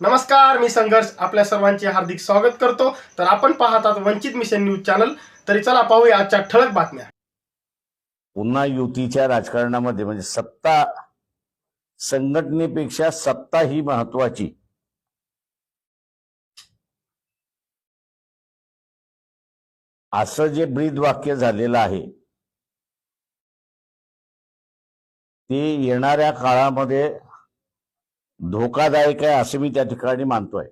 नमस्कार, मी संघर्ष आपल्या सर्वांचे हार्दिक स्वागत करतो। तर आपण पाहत आहात वंचित मिशन न्यूज चॅनल। तरी चला पाहूया आजच्या ठळक बातम्या। पुन्हा युतीच्या राजकारणामध्ये म्हणजे सत्ता संघटनेपेक्षा सत्ता ही महत्वाची, असं जे ब्रीद वाक्य झालेलं आहे ते येणाऱ्या काळामध्ये धोकादायक आहे असं मी त्या ठिकाणी मानतोय।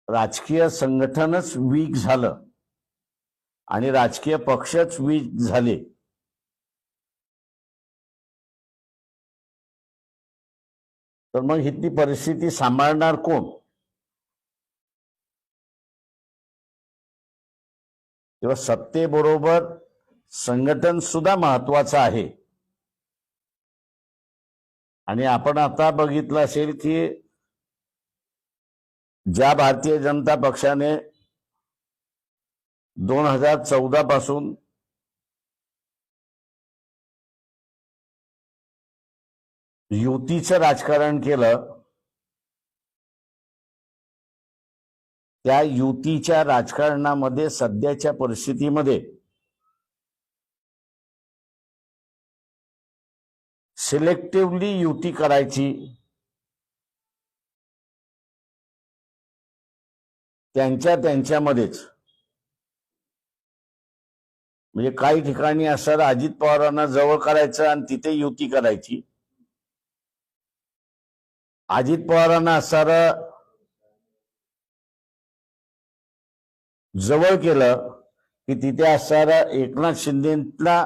राजकीय संघटनच वीक झालं आणि राजकीय पक्षच वीक झाले तर मग ही परिस्थिती सांभाळणार कोण? तेव्हा सत्तेबरोबर संघटन सुद्धा महत्वाचं आहे। आणि आपण आता बघितलं असेल की ज्या भारतीय जनता पक्षाने 2014 पासून युतीचं राजकारण केलं, त्या युतीच्या राजकारणामध्ये सध्याच्या परिस्थितीमध्ये सिलेक्टिव्हली युती करायची, त्यांच्यामध्येच म्हणजे काही ठिकाणी असं अजित पवारांना जवळ करायचं आणि तिथे युती करायची, अजित पवारांना असं जवळ केलं की तिथे असणारा एकनाथ शिंदेला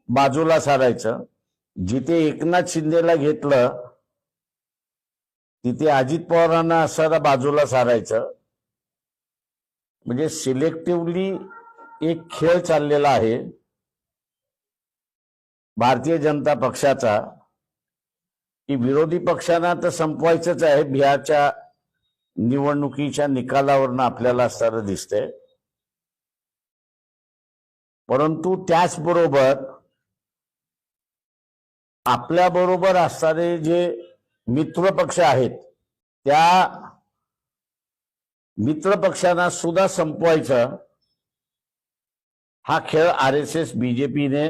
बाजूला सारायचं, जिथे एकनाथ शिंदेला घेतलं तिथे अजित पवारांना असणारा बाजूला सारायचं। म्हणजे सिलेक्टिव्हली एक खेळ चाललेला आहे भारतीय जनता पक्षाचा, की विरोधी पक्षांना तर संपवायचंच आहे। बिहारच्या निवडणुकीच्या निकालावरनं आपल्याला असणारं दिसतंय, परंतु त्याचबरोबर आपल्या बरोबर असणारे जे मित्र पक्ष आहेत त्या मित्र पक्षांना सुद्धा संपवायचं हा खेळ RSS BJPने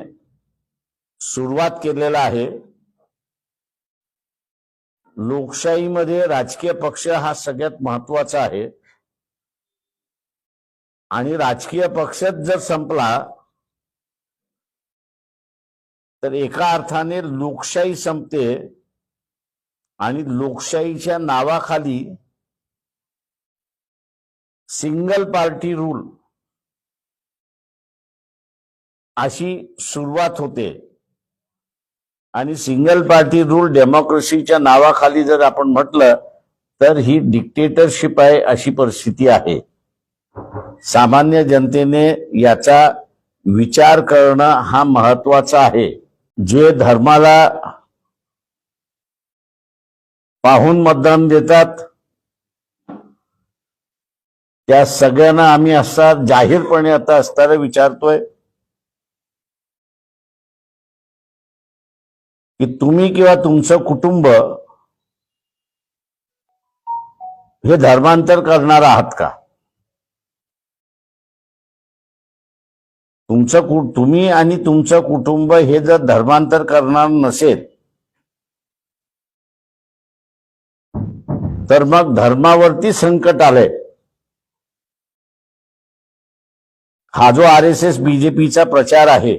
सुरुवात केलेला आहे। लोकशाहीमध्ये राजकीय पक्ष हा सगळ्यात महत्वाचा आहे आणि राजकीय पक्षच जर संपला तर एका अर्थाने लोकशाही संपते आणि लोकशाहीच्या नावाखाली सिंगल पार्टी रूल अशी सुरुवात होते आणि सिंगल पार्टी रूल डेमोक्रेसीच्या नावाखाली जर आपण म्हटलं तर ही डिक्टेटरशिप आहे अशी परिस्थिती आहे। सामान्य जनतेने याचा विचार करणं हा महत्वाचा आहे। जे धर्माला पाहून मतदान देतात त्या सगळ्यांना आम्ही असा जाहीरपणे आता असताना विचारतोय की तुम्ही किंवा तुमचं कुटुंब हे धर्मांतर करणार आहात का? तुम्ही आणि तुमचं कुटुंब हे जर धर्मांतर करणार नसेल तर मग धर्मावरती संकट आलंय। हा जो RSS BJPचा प्रचार आहे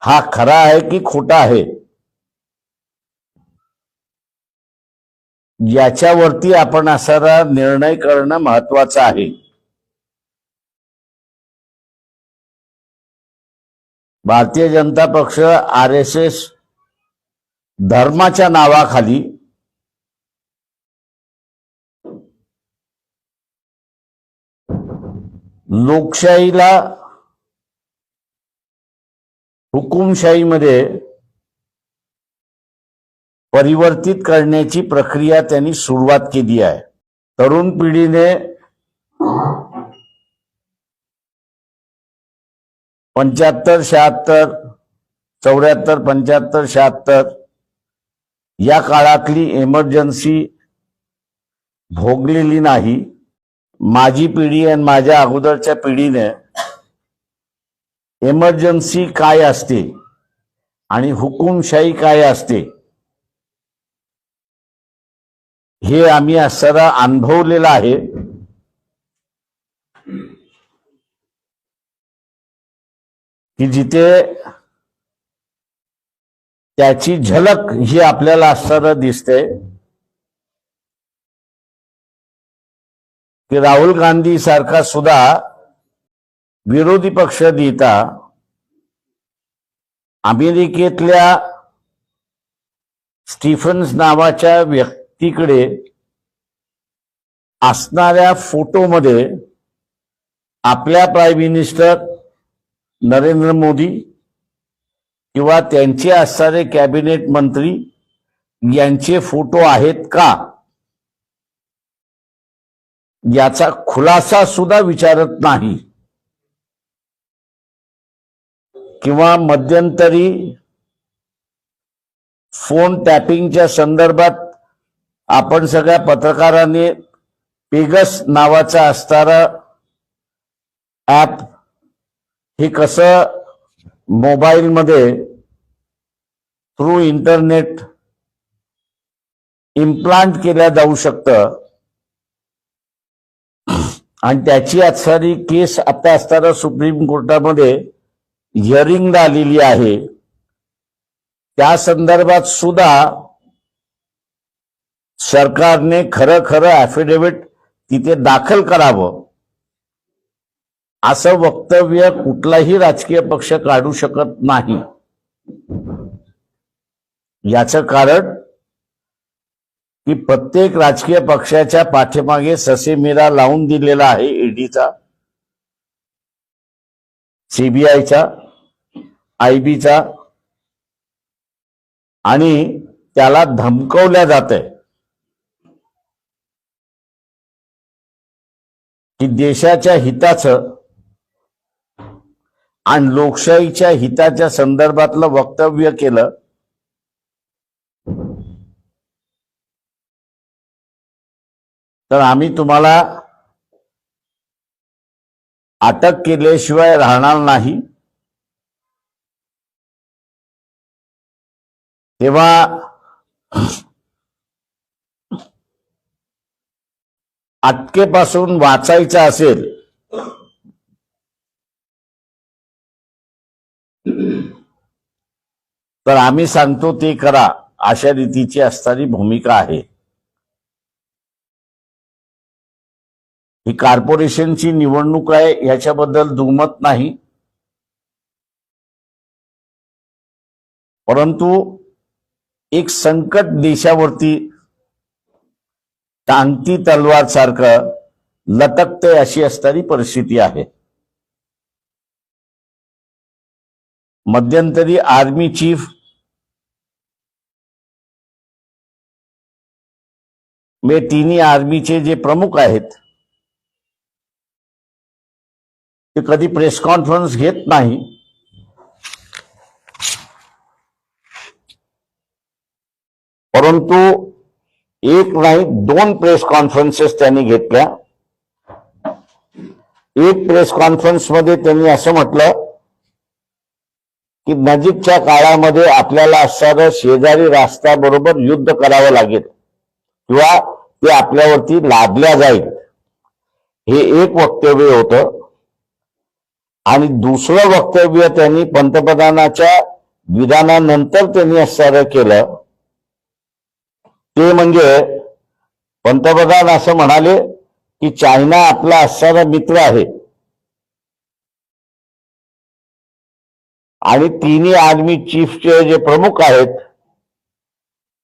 हा खरा आहे की खोटा आहे याच्यावरती आपण असा निर्णय करणं महत्वाचं आहे। भारतीय जनता पक्ष RSS धर्माच्या नावाखाली लोकशाहीला हुकुमशाहीमध्ये परिवर्तित करण्याची प्रक्रिया त्यांनी सुरुवात केली आहे। तरुण पिढीने 75, 76 74, 75, 76 या काळातली इमर्जन्सी भोगलेली नाही. माझी पिढी आणि माझ्या अगोदरच्या पिढीने इमर्जन्सी काय असते आणि हुकुमशाही काय असते हे आम्ही असं अनुभवलेलं आहे. की जिथे त्याची झलक ही आपल्याला असताना दिसते की राहुल गांधी सारखा सुद्धा विरोधी पक्ष नेता अमेरिकेतल्या स्टीफन्स नावाच्या व्यक्तीकडे असणाऱ्या फोटोमध्ये आपल्या प्राईम मिनिस्टर नरेंद्र मोदी किंवा त्यांचे असणारे कॅबिनेट मंत्री यांचे फोटो आहेत का याचा खुलासा सुद्धा विचारत नाही. किंवा मध्यंतरी फोन टॅपिंगच्या संदर्भात आपण सगळ्या पत्रकारांनी पेगस नावाचा असणारा ऍप हे कसं मोबाईलमध्ये थ्रू इंटरनेट इम्प्लांट केल्या जाऊ शकतं आणि त्याची असणारी केस आता असताना सुप्रीम कोर्टामध्ये हिअरिंगला आलेली आहे. त्या संदर्भात सुद्धा सरकारने खरं ऍफिडेव्हिट तिथे दाखल करावं असं वक्तव्य कुठलाही राजकीय पक्ष काढू शकत नाही. याचं कारण की प्रत्येक राजकीय पक्षाच्या पाठीमागे ससेमिरा लावून दिलेला आहे ईडीचा, सीबीआयचा, आयबीचा आणि त्याला धमकवल्या जातंय की देशाच्या हिताचं आणि लोकशाहीच्या हिताच्या संदर्भातलं वक्तव्य केलं तर आम्ही तुम्हाला अटक केल्याशिवाय राहणार नाही. तेव्हा अटकेपासून वाचायचं असेल तर आम्ही सांगतो ते करा अशा रीतीची असणारी भूमिका आहे. ही कॉर्पोरेशनची निवडणूक आहे याच्याबद्दल दुमत नाही, परंतु एक संकट देशावरती टांगती तलवार सारखं लटकते अशी असणारी परिस्थिती आहे. मध्यंतरी आर्मी चीफ तिन्ही आर्मीचे जे प्रमुख आहेत ते कधी प्रेस कॉन्फरन्स घेत नाही, परंतु एक नाही 2 प्रेस कॉन्फरन्सेस त्यांनी घेतल्या. एक प्रेस कॉन्फरन्स मध्ये त्यांनी असं म्हटलं की नजीकच्या काळामध्ये आपल्याला असणारं शेजारी राष्ट्राबरोबर युद्ध करावं लागेल किंवा ते आपल्यावरती लादल्या जाईल, हे एक वक्तव्य होतं. आणि दुसरं वक्तव्य त्यांनी पंतप्रधानाच्या विधानानंतर त्यांनी असणारं केलं ते म्हणजे पंतप्रधान असं म्हणाले की चायना आपला असणारा मित्र आहे आणि तिन्ही आर्मी चीफचे जे प्रमुख आहेत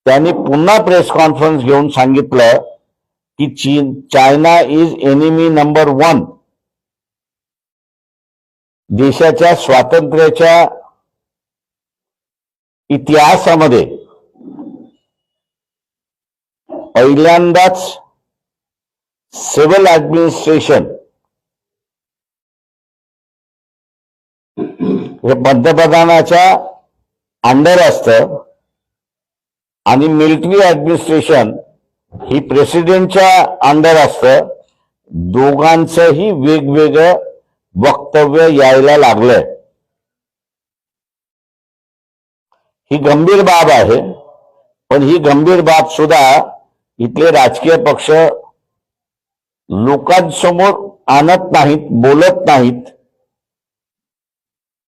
त्यांनी पुन्हा प्रेस कॉन्फरन्स घेऊन सांगितलं की चायना इज एनिमी नंबर 1. देशाच्या स्वातंत्र्याच्या इतिहासामध्ये पहिल्यांदाच सिव्हिल ऍडमिनिस्ट्रेशन हे पंतप्रधानाच्या अंडर असतं आणि मिलिटरी ऍडमिनिस्ट्रेशन ही प्रेसिडेंटच्या अंडर असतं. दोघांचंही वेगवेगळं वक्तव्य यायला लागलंय. ही गंभीर बाब आहे, पण ही गंभीर बाब सुद्धा इथले राजकीय पक्ष लोकांसमोर आणत नाहीत, बोलत नाहीत.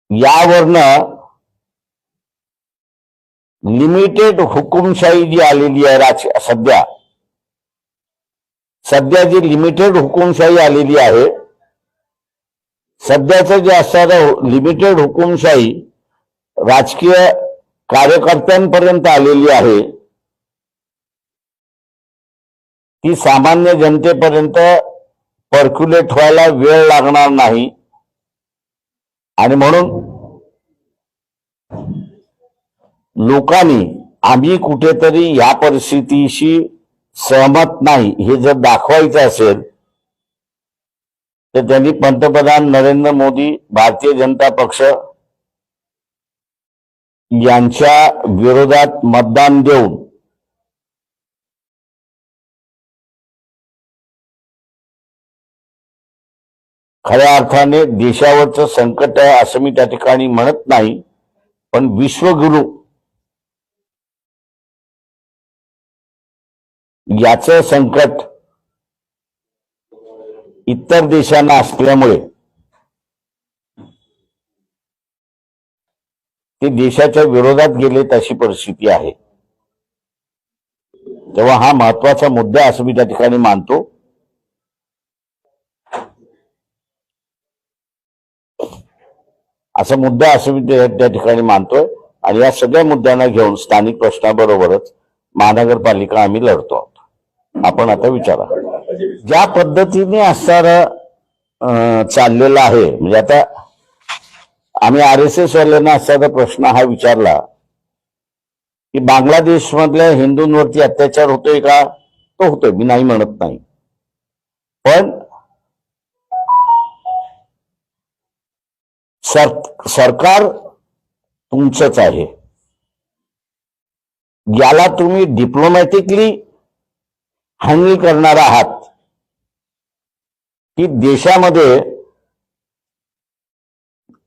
यावरनं लिमिटेड हुकुमशाही जी आलेली आहे सध्या जी लिमिटेड हुकुमशाही आलेली आहे, सध्याचं जे असणारं लिमिटेड हुकुमशाही राजकीय कार्यकर्त्यांपर्यंत आलेली आहे, ती सामान्य जनतेपर्यंत पर्क्युलेट व्हायला वेळ लागणार नाही. आणि म्हणून लोकांनी आम्ही कुठेतरी या परिस्थितीशी सहमत नाही हे जर दाखवायचं असेल तर त्यांनी पंतप्रधान नरेंद्र मोदी, भारतीय जनता पक्ष यांच्या विरोधात मतदान देऊन खऱ्या अर्थाने देशावरचं संकट आहे असं मी त्या ठिकाणी म्हणत नाही, पण विश्वगुरु याचं संकट इतर देशांना असल्यामुळे ते देशाच्या विरोधात गेलेत अशी परिस्थिती आहे. तेव्हा हा महत्वाचा मुद्दा असं मी त्या ठिकाणी मानतो. असा मुद्दा असं मी त्या ठिकाणी मानतोय. आणि या सगळ्या मुद्द्यांना घेऊन स्थानिक प्रश्नाबरोबरच महानगरपालिका आम्ही लढतो आहोत. आपण आता विचारा, ज्या पद्धतीने असणारं चाललेलं आहे, म्हणजे आता आम्ही RSS वाल्यांना असणारा प्रश्न हा विचारला की बांगलादेश मधल्या हिंदूंवरती अत्याचार होतोय का? तो होतोय, मी नाही म्हणत नाही, पण सरकार तुमचंच आहे. याला तुम्ही डिप्लोमॅटिकली हँडल करणार आहात की देशामध्ये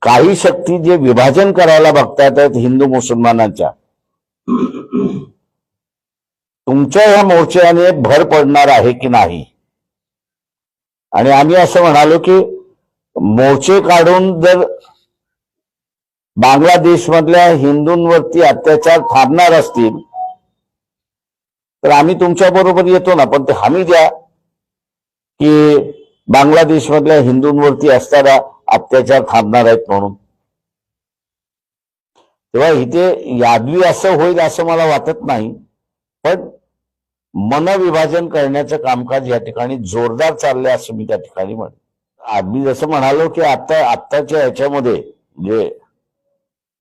काही शक्ती जे विभाजन करायला बघतात आहेत हिंदू मुसलमानांच्या, तुमच्या ह्या मोर्चाने भर पडणार आहे की नाही? आणि आम्ही असं म्हणालो की मोर्चे काढून जर बांगलादेशमधल्या हिंदूंवरती अत्याचार थांबणार असतील तर आम्ही तुमच्या बरोबर येतो ना, पण ते हमी द्या की बांगलादेशमधल्या हिंदूंवरती असणारा अत्याचार थांबणार आहेत म्हणून. तेव्हा इथे यादवी असं होईल असं मला वाटत नाही, पण मनविभाजन करण्याचं कामकाज या ठिकाणी जोरदार चाललंय असं मी त्या ठिकाणी म्हणतो. आम्ही जसं म्हणालो की आत्ताच्या याच्यामध्ये जे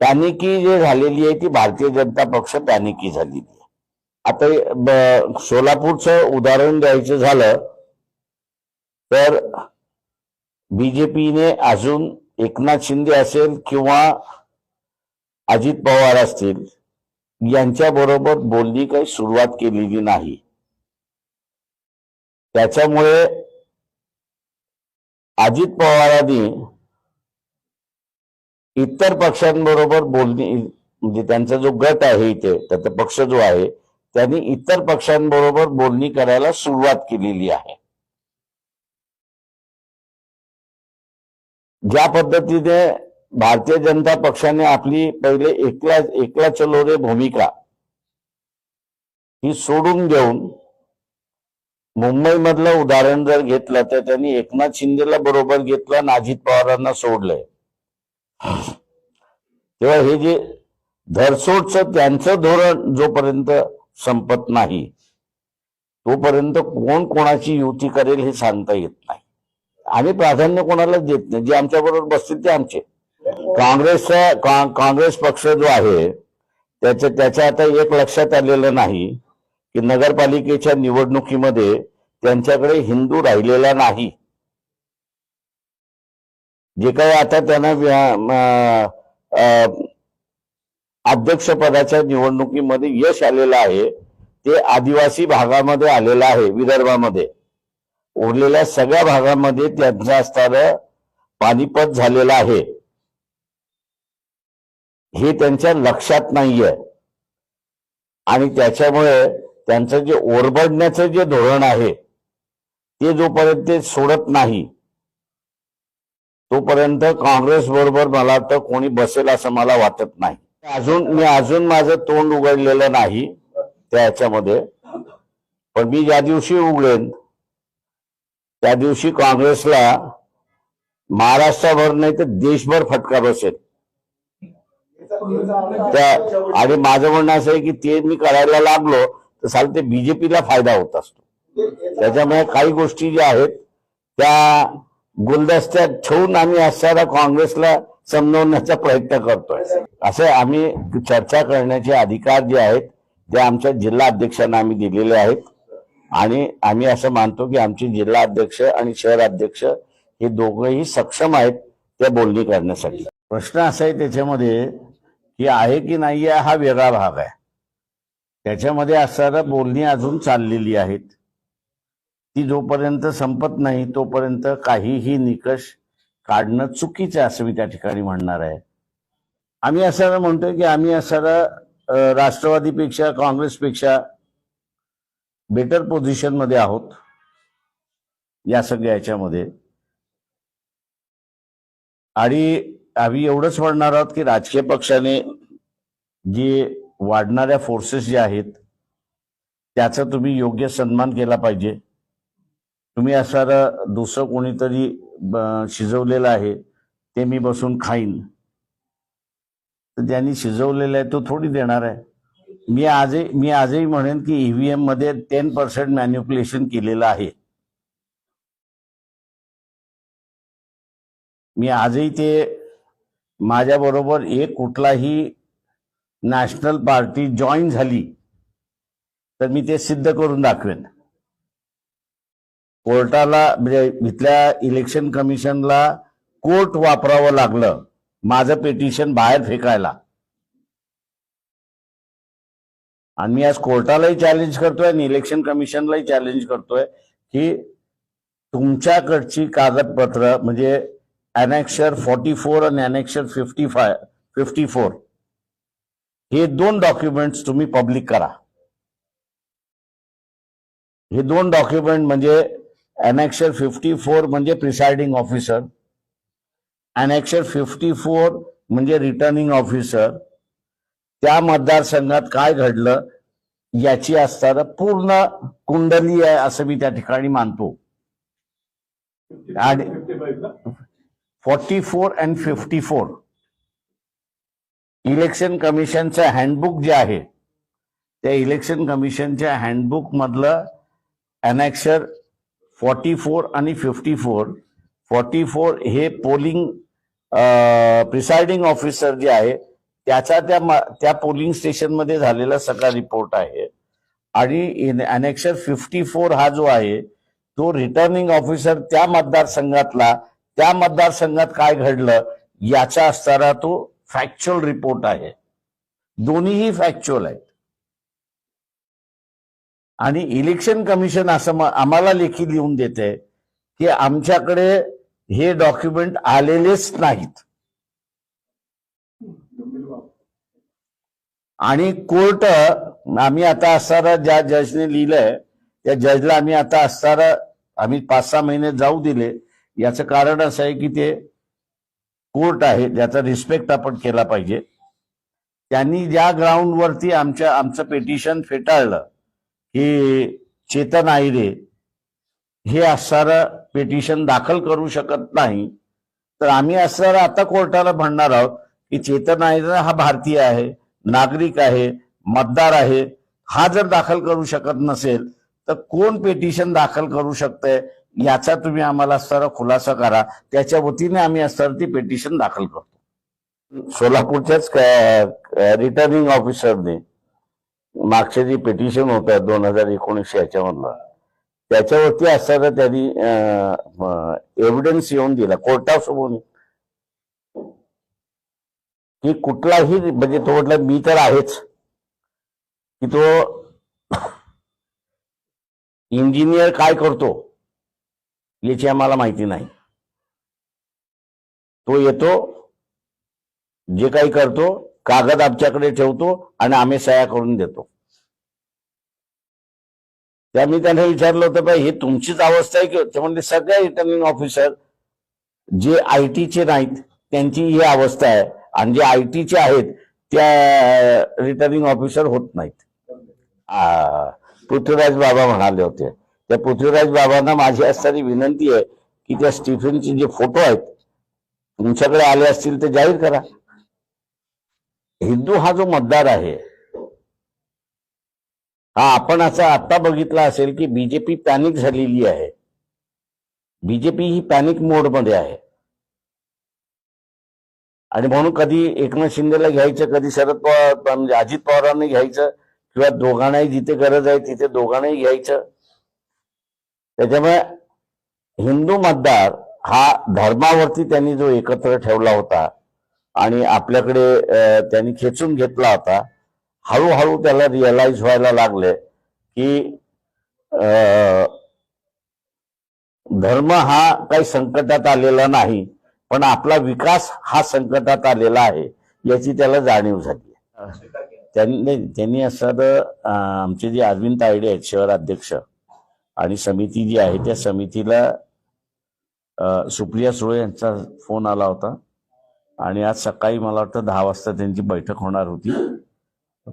पॅनिकी जे झालेली आहे ती भारतीय जनता पक्ष पॅनिकी झालेली आहे. आता सोलापूरचं उदाहरण द्यायचं झालं तर बीजेपीने अजून एकनाथ शिंदे असेल किंवा अजित पवार असतील यांच्या बरोबर बोलणी काही सुरुवात केलेली नाही. त्याच्यामुळे अजित पवारांनी इतर पक्षांबरोबर बोलणी, म्हणजे त्यांचा जो गट आहे इथे, त्याचा पक्ष जो आहे, त्यांनी इतर पक्षांबरोबर बोलणी करायला सुरुवात केलेली आहे. ज्या पद्धतीने भारतीय जनता पक्षाने आपली पहिले एकला चलो रे भूमिका ही सोडून देऊन मुंबईमधलं उदाहरण जर घेतलं तर त्यांनी एकनाथ शिंदेला बरोबर घेतलं आणि अजित पवारांना सोडलंय. तेव्हा हे जे धरसोडचं त्यांचं धोरण जोपर्यंत संपत नाही तोपर्यंत कोण कोणाची युती करेल हे सांगता येत नाही. आम्ही प्राधान्य कोणालाच देत नाही, जे आमच्या बरोबर बसतील ते आमचे. काँग्रेस पक्ष जो आहे त्याच्या आता एक लक्षात आलेलं नाही की नगरपालिकेच्या निवडणुकीमध्ये त्यांच्याकडे हिंदू राहिलेला नाही. जे काही आता त्यांना अध्यक्षपदाच्या निवडणुकीमध्ये यश आलेलं आहे ते आदिवासी भागामध्ये आलेलं आहे, विदर्भामध्ये. उरलेल्या सगळ्या भागामध्ये त्यांचं असणारं पानिपत झालेलं आहे हे त्यांच्या लक्षात नाहीये. आणि त्याच्यामुळे त्यांचं जे ओरबडण्याचं जे धोरण आहे ते जोपर्यंत ते सोडत नाही तोपर्यंत काँग्रेस बरोबर मला वाटतं कोणी बसेल असं मला वाटत नाही. मी अजून माझं तोंड उघडलेलं नाही त्या ह्याच्यामध्ये, पण मी ज्या दिवशी उघडेन त्या दिवशी काँग्रेसला महाराष्ट्राभर नाही तर देशभर फटका बसेल. आणि माझं म्हणणं असं आहे की ते मी करायला लागलो तर साल ते बीजेपीला फायदा होत असतो. त्याच्यामुळे काही गोष्टी ज्या आहेत त्या गुलदस्त्यात ठेवून आम्ही असणारा काँग्रेसला समजवण्याचा प्रयत्न करतोय. असे आम्ही चर्चा करण्याचे अधिकार जे आहेत ते आमच्या जिल्हा अध्यक्षांना आम्ही दिलेले आहेत. आणि आम्ही असं मानतो की आमचे जिल्हा अध्यक्ष आणि शहर अध्यक्ष हे दोघंही सक्षम आहेत त्या बोलणी करण्यासाठी. प्रश्न असा आहे त्याच्यामध्ये की आहे की नाही आहे हा वेगळा भाग आहे. त्याच्यामध्ये असणारं बोलणी अजून चाललेली आहेत. ती जोपर्यंत संपत नाही तोपर्यंत काहीही निकष काढणं चुकीचं असं मी त्या ठिकाणी म्हणणार आहे. आम्ही असं म्हणतोय की आम्ही असं राष्ट्रवादीपेक्षा काँग्रेसपेक्षा बेटर पोझिशन मध्ये आहोत या सगळ्या याच्यामध्ये. आणि आम्ही एवढंच म्हणणार आहोत की राजकीय पक्षाने जे वाढणाऱ्या फोर्सेस जे आहेत त्याचा तुम्ही योग्य सन्मान केला पाहिजे. तुम्ही असं दुसरं कोणीतरी शिजवलेलं आहे ते मी बसून खाईन तर ज्यांनी शिजवलेलं आहे तो थोडी देणार आहे. मी आजही म्हणेन की ईव्हीएम मध्ये 10% मॅन्युप्युलेशन केलेलं आहे. मी आजही ते माझ्या बरोबर एक कुठलाही नॅशनल पार्टी जॉईन झाली तर मी ते सिद्ध करून दाखवेन. कोर्टाला म्हणजे इथल्या इलेक्शन कमिशनला कोर्ट वापरावं लागलं माझं पिटिशन बाहेर फेकायला. आणि मी आज कोर्टालाही चॅलेंज करतोय आणि इलेक्शन कमिशनलाही चॅलेंज करतोय की तुमच्याकडची कागदपत्र म्हणजे अनेक्शर 44 आणि अनेक्शर 54 हे दोन डॉक्युमेंट्स तुम्ही पब्लिक करा. हे दोन डॉक्युमेंट म्हणजे अनेक्शर 54 म्हणजे प्रिसाइडिंग ऑफिसर, अनेक्शर 54 म्हणजे रिटर्निंग ऑफिसर. त्या मतदारसंघात काय घडलं याची असणारं पूर्ण कुंडली आहे असं मी त्या ठिकाणी मानतो. आणि 44 आणि 54 इलेक्शन कमिशनचं हँडबुक जे आहे त्या इलेक्शन कमिशनच्या हँडबुक मधलं अनेक्शर 44 आणि 44 हे पोलिंग प्रिसाइडिंग ऑफिसर जे आहे त्याचा त्या पोलिंग स्टेशन मध्ये झालेला सगळा रिपोर्ट आहे. आणि अनेक्शर 54 हा जो आहे तो रिटर्निंग ऑफिसर त्या मतदारसंघात काय घडलं याचा असणारा तो फॅक्च्युअल रिपोर्ट आहे. दोन्हीही फॅक्च्युअल आहेत. आणि इलेक्शन कमिशन असं आम्हाला लेखी लिहून देते की आमच्याकडे हे डॉक्युमेंट आलेलेच नाहीत. आणि कोर्ट आम्ही आता असणारा ज्या जजने लिहिलंय त्या जजला आम्ही आता असणारा आम्ही 5-6 महिने जाऊ दिले. याचं कारण असं आहे की ते कोर्ट आहे ज्याचा रिस्पेक्ट आपण केला पाहिजे. त्यांनी ज्या ग्राउंडवरती आमचं पिटिशन फेटाळलं की चेतन आहिरे हे असणारं पिटिशन दाखल करू शकत नाही तर आम्ही असणारं आता कोर्टाला म्हणणार आहोत की चेतन आहिरे हा भारतीय आहे, नागरिक आहे, मतदार आहे. हा जर दाखल करू शकत नसेल तर कोण पिटिशन दाखल करू शकतंय याचा तुम्ही आम्हाला असणारा खुलासा करा. त्याच्या वतीने आम्ही असणारं ती पिटिशन दाखल करतो. सोलापूरच्याच रिटर्निंग ऑफिसरने मागचे जे पिटिशन होतं 2019 याच्यामधलं त्याच्यावरती असणारा त्यांनी एव्हिडन्स येऊन दिला कोर्टासमोर की कुठलाही म्हणजे तो म्हटलं मी तर आहेच की तो इंजिनियर काय करतो याची आम्हाला माहिती नाही. तो येतो, जे काही करतो कागद आमच्याकडे ठेवतो आणि आम्ही सह्या करून देतो. त्या मी त्यांना विचारलं होतं बाई ही तुमचीच अवस्था आहे की? ते म्हणजे सगळ्या रिटर्निंग ऑफिसर जे आयटीचे नाहीत त्यांची ही अवस्था आहे आणि जे आयटीचे आहेत त्या रिटर्निंग ऑफिसर होत नाहीत. पृथ्वीराज बाबा म्हणाले होते. त्या पृथ्वीराज बाबांना माझी असणारी विनंती आहे की त्या स्टीफनचे जे फोटो आहेत तुमच्याकडे आले असतील ते जाहीर करा. हिंदू हा जो मतदार आहे हा आपण असं आता बघितला असेल की बीजेपी पॅनिक झालेली आहे. बीजेपी ही पॅनिक मोड मध्ये आहे आणि म्हणून कधी एकनाथ शिंदेला घ्यायचं, कधी शरद पवार म्हणजे अजित पवारांनी घ्यायचं किंवा दोघांनाही जिथे गरज आहे तिथे दोघांनाही घ्यायचं. त्याच्यामुळे हिंदू मतदार हा धर्मावरती त्यांनी जो एकत्र ठेवला होता आणि आपल्याकडे त्यांनी खेचून घेतला होता, हळूहळू त्याला रिअलाइज व्हायला लागले की धर्म हा काही संकटात आलेला नाही, पण आपला विकास हा संकटात आलेला आहे याची त्याला जाणीव झाली. त्यांनी असं आमचे जे अरविंद तायडे आहेत शहर अध्यक्ष आणि समिती जी आहे त्या समितीला सुप्रिया सुळे यांचा फोन आला होता आणि आज सकाळी मला वाटतं 10 वाजता त्यांची बैठक होणार होती,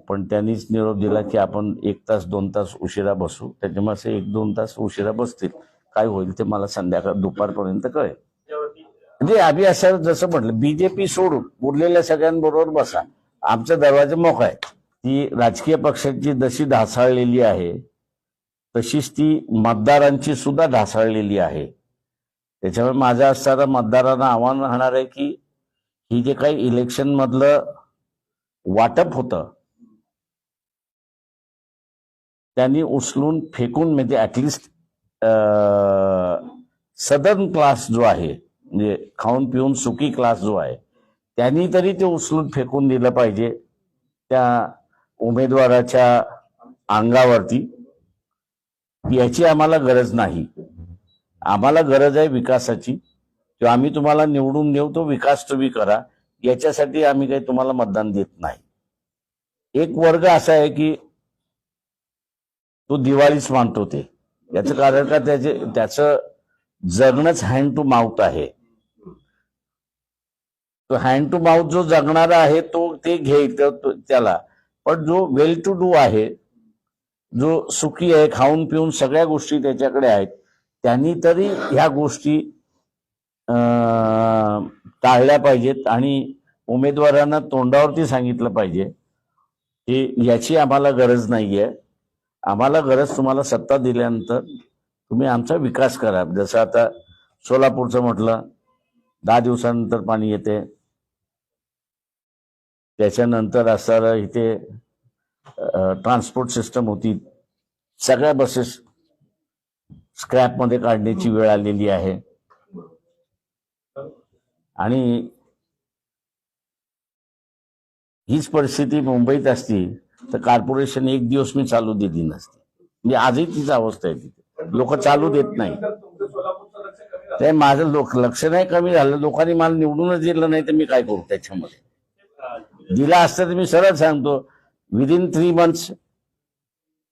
पण त्यांनीच निरोप दिला की आपण 1 तास 2 तास उशिरा बसू. त्याच्यामुळे असे 1-2 तास उशिरा बसतील. काय होईल ते मला संध्याकाळ दुपारपर्यंत कळेल. म्हणजे आम्ही असं जसं म्हटलं बीजेपी सोडून उरलेल्या सगळ्यांबरोबर बसा, आमचा दरवाजा मोकळा आहे. ती राजकीय पक्षांची जशी ढासळलेली आहे तशीच ती मतदारांची सुद्धा ढासळलेली आहे. त्याच्यामुळे माझं असणारं मतदारांना आव्हान राहणार आहे की ही जे काही इलेक्शन मधलं वाटप होतं त्यांनी उचलून फेकून म्हणजे ऍटलिस्ट सदर्न क्लास जो आहे म्हणजे खाऊन पिऊन सुखी क्लास जो आहे त्यांनी तरी ते उचलून फेकून दिलं पाहिजे त्या उमेदवाराच्या अंगावरती. याची आम्हाला गरज नाही. आम्हाला गरज आहे विकासाची. किंवा आम्ही तुम्हाला निवडून देऊ, तो विकास तुम्ही करा, याच्यासाठी आम्ही काही तुम्हाला मतदान देत नाही. एक वर्ग असा आहे की तो दिवाळीच मानतो. ते याचं कारण का त्याचं जगणंच हँड टू माउथ आहे. तो हँड टू माउथ जो जगणारा आहे तो ते घेईल त्याला, पण जो वेल टू डू आहे, जो सुखी आहे, खाऊन पिऊन सगळ्या गोष्टी त्याच्याकडे आहेत, त्यांनी तरी ह्या गोष्टी टाळल्या पाहिजेत आणि उमेदवारांना तोंडावरती सांगितलं पाहिजे की याची आम्हाला गरज नाहीये. आम्हाला गरज तुम्हाला सत्ता दिल्यानंतर तुम्ही आमचा विकास करा. जसं आता सोलापूरचं म्हटलं 10 दिवसानंतर पाणी येते. त्याच्यानंतर असं इथे ट्रान्सपोर्ट सिस्टम होती, सगळ्या बसेस स्क्रॅप मध्ये काढण्याची वेळ आलेली आहे आणि हीच परिस्थिती मुंबईत असती तर कॉर्पोरेशन 1 दिवस मी चालू दिली नसती. म्हणजे आजही तीच अवस्था आहे. तिथे लोक चालू देत नाही. ते माझं लक्ष नाही कमी झालं. लोकांनी मला निवडूनच दिलं नाही तर मी काय करू त्याच्यामध्ये. दिला असतं तर मी सरळ सांगतो विदिन 3 months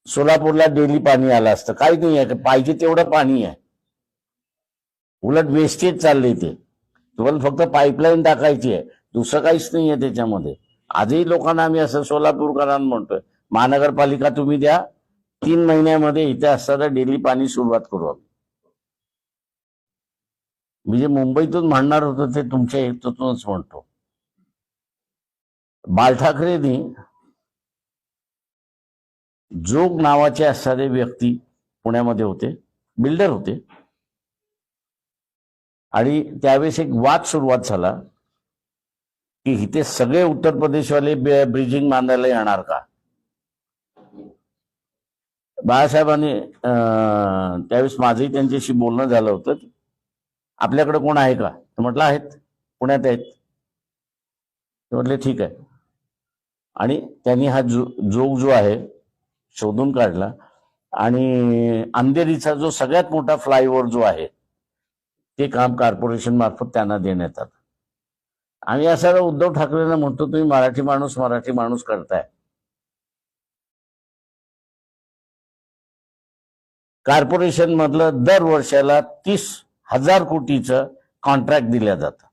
सोलापूरला डेली पाणी आलं असतं. काही नाही आहे, पाहिजे तेवढं पाणी आहे. उलट वेस्टेज चाललंय. ते तुम्हाला फक्त पाईपलाईन टाकायची आहे, दुसरं काहीच नाही आहे त्याच्यामध्ये. आजही लोकांना आम्ही असं सोलापूरकरांना म्हणतोय महानगरपालिका तुम्ही द्या, 3 महिन्यामध्ये इथे असताना डेली पाणी सुरुवात करू आम्ही. म्हणजे मुंबईतून म्हणणार होतो ते तुमच्या हेतूतूनच म्हणतो. बाळ ठाकरेंनी जोग नावाचे असणारे व्यक्ती पुण्यामध्ये होते, बिल्डर होते आणि त्यावेळेस एक वाद सुरुवात झाला की इथे सगळे उत्तर प्रदेशवाले ब्रिजिंग बांधायला येणार का. बाळासाहेबांनी त्यावेळेस माझंही त्यांच्याशी बोलणं झालं होतं. आपल्याकडे कोण आहे का, म्हटलं आहेत, पुण्यात आहेत. म्हटले ठीक आहे. आणि त्यांनी हा जोग जो आहे शोधून काढला आणि अंधेरीचा जो सगळ्यात मोठा फ्लायओव्हर जो आहे ते काम कॉर्पोरेशन मार्फत त्यांना देण्यात आलं. आम्ही असं उद्धव ठाकरेंना म्हणतो, तुम्ही मराठी माणूस करताय. कॉर्पोरेशन मधलं दर वर्षाला 30,000 कोटीचं कॉन्ट्रॅक्ट दिलं जातं.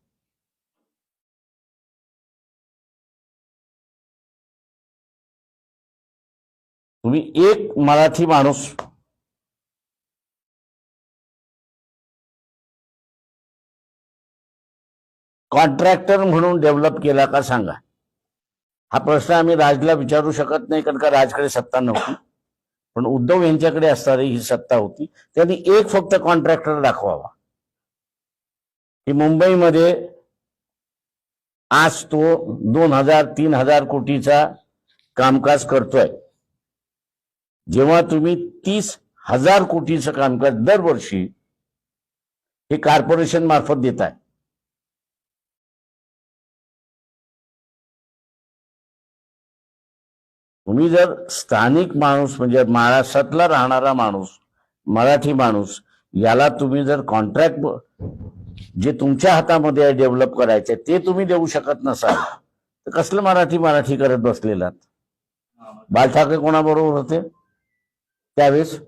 तुम्ही एक मराठी माणूस कॉन्ट्रॅक्टर म्हणून डेव्हलप केला का सांगा. हा प्रश्न आम्ही राजला विचारू शकत नाही, कारण का राजकडे सत्ता नव्हती. पण उद्धव यांच्याकडे असणारी ही सत्ता होती. त्यांनी एक फक्त कॉन्ट्रॅक्टर दाखवावा की मुंबईमध्ये आज तो 2,000-3,000 कोटीचा कामकाज करतोय. जेव्हा तुम्ही 30,000 कोटीचं कामकाज दरवर्षी हे कॉर्पोरेशन मार्फत देताय, तुम्ही जर स्थानिक माणूस म्हणजे महाराष्ट्रातला राहणारा माणूस, मराठी माणूस, याला तुम्ही जर कॉन्ट्रॅक्ट जे तुमच्या हातामध्ये आहे डेव्हलप करायचे ते तुम्ही देऊ शकत नसाल तर कसलं मराठी करत बसलेलात. बाळ ठाकरे कोणाबरोबर होते त्यावेळेस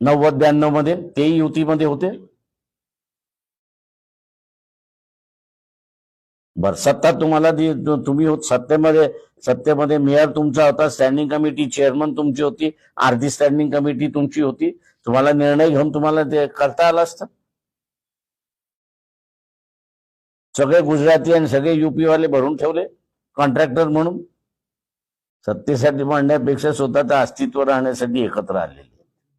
90-92 मध्ये? तेही युतीमध्ये होते. बर, सत्ता तुम्हाला तुम्ही सत्तेमध्ये मेयर तुमचा होता, स्टँडिंग कमिटी चेअरमन तुमची होती, अर्धी स्टँडिंग कमिटी तुमची होती. तुम्हाला निर्णय घेऊन तुम्हाला ते करता आलं असतं. सगळे गुजराती आणि सगळे युपी वाले भरून ठेवले कॉन्ट्रॅक्टर म्हणून. सत्तेसाठी म्हणण्यापेक्षा स्वतःचं अस्तित्व राहण्यासाठी एकत्र आलेले.